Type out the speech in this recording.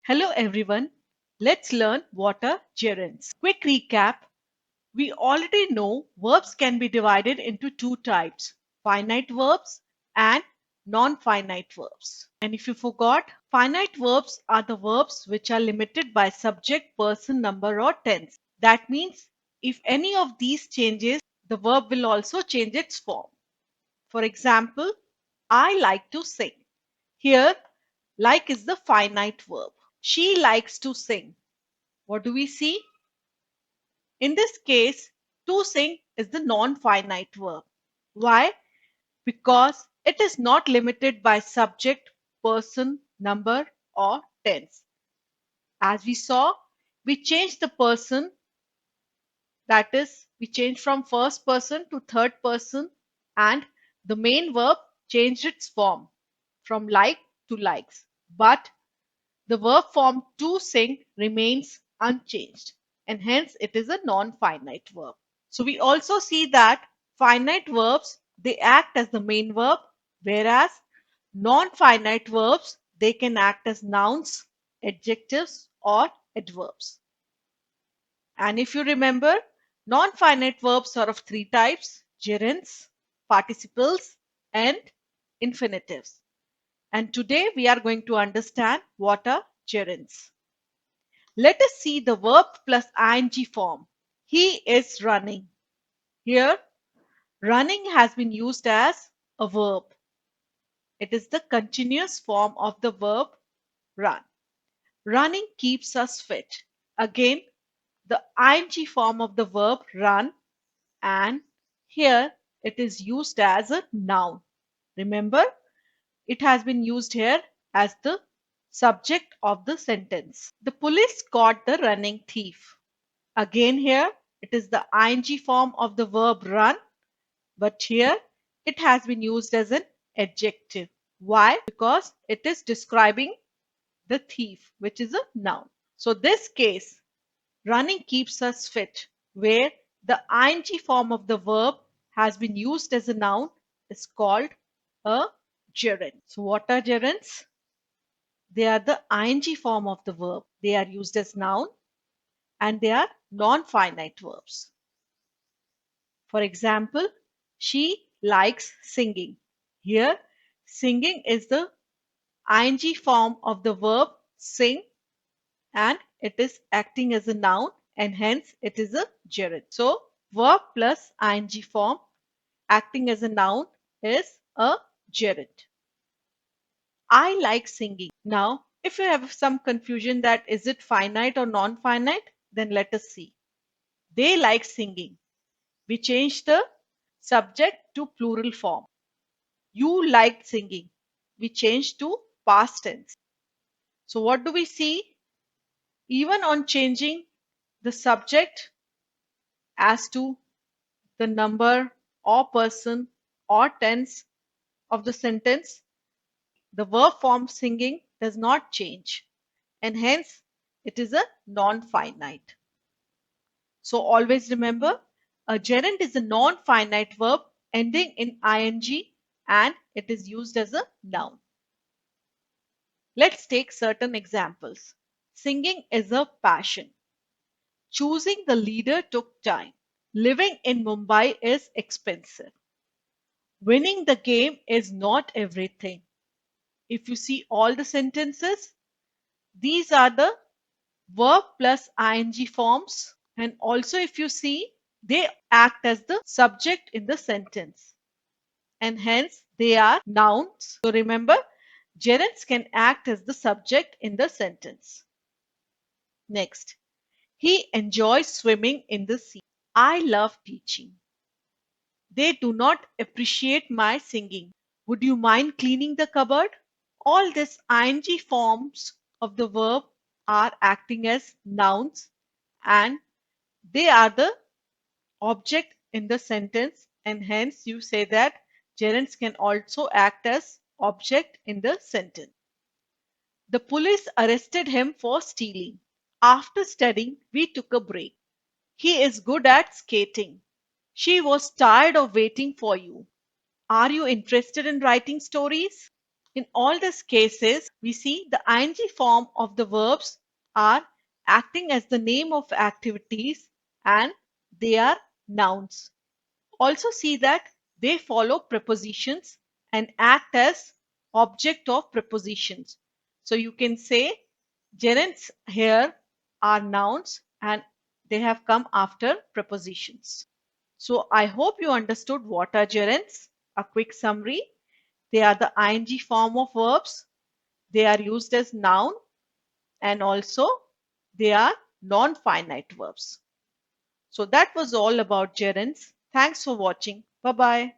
Hello everyone. Let's learn what are gerunds. Quick recap. We already know verbs can be divided into two types, finite verbs and non-finite verbs. And if you forgot, finite verbs are the verbs which are limited by subject, person, number or tense. That means if any of these changes, the verb will also change its form. For example, I like to sing. Here, like is the finite verb. She likes to sing. What do we see? In this case, to sing is the non-finite verb. Why? Because it is not limited by subject, person, number, or tense. As we saw, we changed the person, that is, we changed from first person to third person, and the main verb changed its form from like to likes. But the verb form to sing remains unchanged and hence it is a non-finite verb. So we also see that finite verbs they act as the main verb whereas non-finite verbs they can act as nouns, adjectives or adverbs. And if you remember, non-finite verbs are of three types: gerunds, participles and infinitives. And today we are going to understand what are gerunds. Let us see the verb plus ing form. He is running. Here, running has been used as a verb. It is the continuous form of the verb run. Running keeps us fit. Again, the ing form of the verb run, and here it is used as a noun. Remember, it has been used here as the subject of the sentence. The police caught the running thief. Again here it is the ing form of the verb run, but here it has been used as an adjective. Why? Because it is describing the thief, which is a noun. So this case, running keeps us fit, where the ing form of the verb has been used as a noun is called a gerund. So what are gerunds? They are the ing form of the verb. They are used as noun and they are non-finite verbs. For example, she likes singing. Here, singing is the ing form of the verb sing and it is acting as a noun and hence it is a gerund. So, verb plus ing form acting as a noun is a gerund. I like singing. Now, if you have some confusion that is it finite or non-finite, then let us see. They like singing. We change the subject to plural form. You liked singing. We change to past tense. So what do we see? Even on changing the subject as to the number or person or tense of the sentence, the verb form singing does not change and hence it is a non-finite. So always remember, a gerund is a non-finite verb ending in ing and it is used as a noun. Let's take certain examples. Singing is a passion. Choosing the leader took time. Living in Mumbai is expensive. Winning the game is not everything. If you see all the sentences, these are the verb plus ing forms, and also if you see, they act as the subject in the sentence and hence they are nouns. So remember, gerunds can act as the subject in the sentence. Next, he enjoys swimming in the sea. I love teaching. They do not appreciate my singing. Would you mind cleaning the cupboard? All these ing forms of the verb are acting as nouns and they are the object in the sentence and hence you say that gerunds can also act as object in the sentence. The police arrested him for stealing. After studying, we took a break. He is good at skating. She was tired of waiting for you. Are you interested in writing stories? In all these cases, we see the ing form of the verbs are acting as the name of activities and they are nouns. Also see that they follow prepositions and act as object of prepositions. So you can say gerunds here are nouns and they have come after prepositions. So I hope you understood what are gerunds. A quick summary. They are the ing form of verbs. They are used as noun and also they are non-finite verbs. So that was all about gerunds. Thanks for watching. Bye bye.